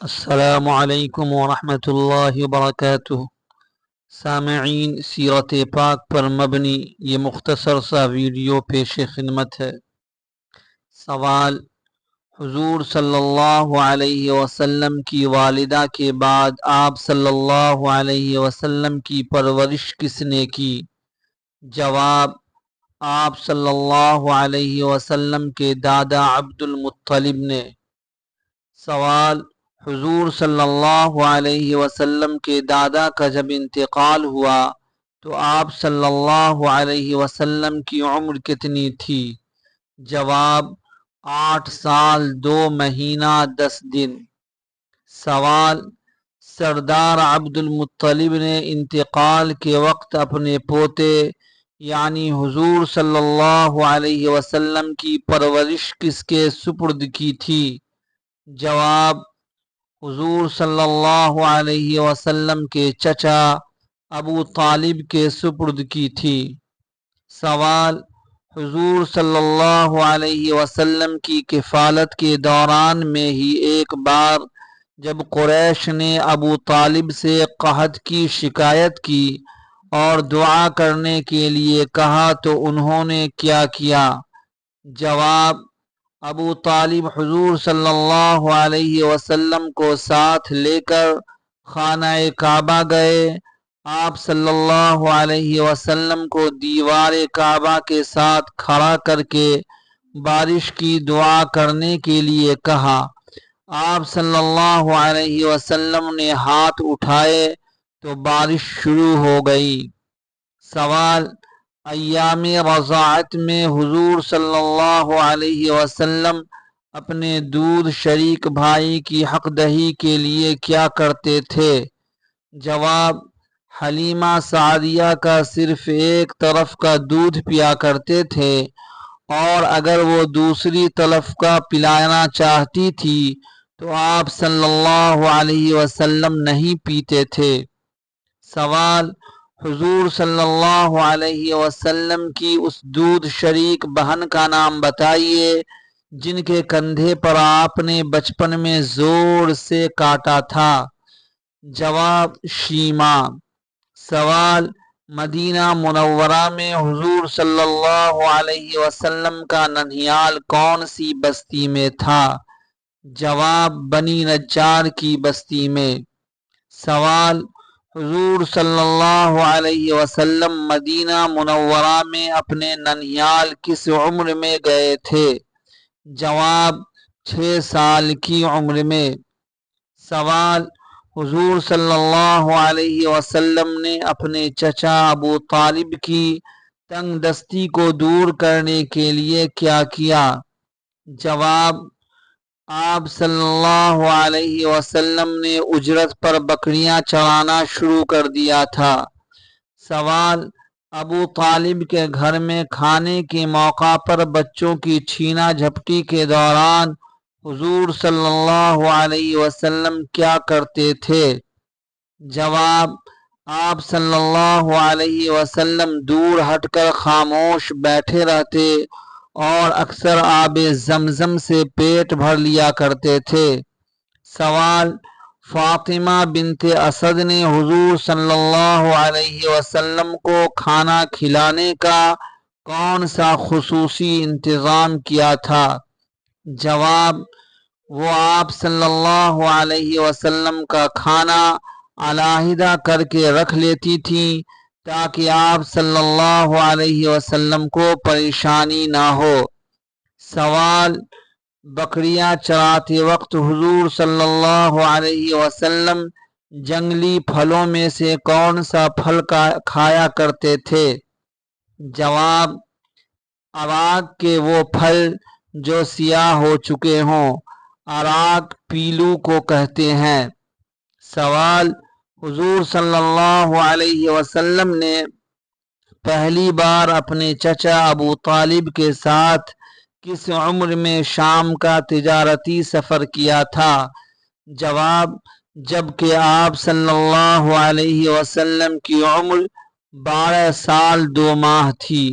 السلام علیکم ورحمۃ اللہ وبرکاتہ۔ سامعین، سیرت پاک پر مبنی یہ مختصر سا ویڈیو پیش خدمت ہے۔ سوال: حضور صلی اللہ علیہ وسلم کی والدہ کے بعد آپ صلی اللہ علیہ وسلم کی پرورش کس نے کی؟ جواب: آپ صلی اللہ علیہ وسلم کے دادا عبد المطلب نے۔ سوال: حضور صلی اللہ علیہ وسلم کے دادا کا جب انتقال ہوا تو آپ صلی اللہ علیہ وسلم کی عمر کتنی تھی؟ جواب: 8 سال 2 مہینہ 10 دن۔ سوال: سردار عبد المطلب نے انتقال کے وقت اپنے پوتے یعنی حضور صلی اللہ علیہ وسلم کی پرورش کس کے سپرد کی تھی؟ جواب: حضور صلی اللہ علیہ وسلم کے چچا ابو طالب کے سپرد کی تھی۔ سوال: حضور صلی اللہ علیہ وسلم کی کفالت کے دوران میں ہی ایک بار جب قریش نے ابو طالب سے قحط کی شکایت کی اور دعا کرنے کے لیے کہا تو انہوں نے کیا کیا؟ جواب: ابو طالب حضور صلی اللہ علیہ وسلم کو ساتھ لے کر خانہ کعبہ گئے۔ آپ صلی اللہ علیہ وسلم کو دیوار کعبہ کے ساتھ کھڑا کر کے بارش کی دعا کرنے کے لیے کہا۔ آپ صلی اللہ علیہ وسلم نے ہاتھ اٹھائے تو بارش شروع ہو گئی۔ سوال: ایام رضاعت میں حضور صلی اللہ علیہ وسلم اپنے دودھ شریک بھائی کی حق دہی کے لیے کیا کرتے تھے؟ جواب: حلیمہ سعدیہ کا صرف ایک طرف کا دودھ پیا کرتے تھے اور اگر وہ دوسری طرف کا پلانا چاہتی تھی تو آپ صلی اللہ علیہ وسلم نہیں پیتے تھے۔ سوال: حضور صلی اللہ علیہ وسلم کی اس دودھ شریک بہن کا نام بتائیے جن کے کندھے پر آپ نے بچپن میں زور سے کاٹا تھا۔ جواب: شیما۔ سوال: مدینہ منورہ میں حضور صلی اللہ علیہ وسلم کا ننھیال کون سی بستی میں تھا؟ جواب: بنی نجار کی بستی میں۔ سوال: حضور صلی اللہ علیہ وسلم مدینہ منورہ میں اپنے ننھیال کس عمر میں گئے تھے؟ جواب: 6 سال کی عمر میں۔ سوال: حضور صلی اللہ علیہ وسلم نے اپنے چچا ابو طالب کی تنگ دستی کو دور کرنے کے لیے کیا کیا؟ جواب: آپ صلی اللہ علیہ وسلم نے اجرت پر بکریاں چرانا شروع کر دیا تھا۔ سوال: ابو طالب کے گھر میں کھانے کے موقع پر بچوں کی چھینا جھپٹی کے دوران حضور صلی اللہ علیہ وسلم کیا کرتے تھے؟ جواب: آپ صلی اللہ علیہ وسلم دور ہٹ کر خاموش بیٹھے رہتے اور اکثر آب زمزم سے پیٹ بھر لیا کرتے تھے۔ سوال: فاطمہ بنت اسد نے حضور صلی اللہ علیہ وسلم کو کھانا کھلانے کا کون سا خصوصی انتظام کیا تھا؟ جواب: وہ آپ صلی اللہ علیہ وسلم کا کھانا علیحدہ کر کے رکھ لیتی تھیں تاکہ آپ صلی اللہ علیہ وسلم کو پریشانی نہ ہو۔ سوال: بکریاں چراتے وقت حضور صلی اللہ علیہ وسلم جنگلی پھلوں میں سے کون سا پھل کھایا کرتے تھے؟ جواب: اراک کے وہ پھل جو سیاہ ہو چکے ہوں، اراک پیلو کو کہتے ہیں۔ سوال: حضور صلی اللہ علیہ وسلم نے پہلی بار اپنے چچا ابو طالب کے ساتھ کس عمر میں شام کا تجارتی سفر کیا تھا؟ جواب: جب کہ آپ صلی اللہ علیہ وسلم کی عمر 12 سال 2 ماہ تھی۔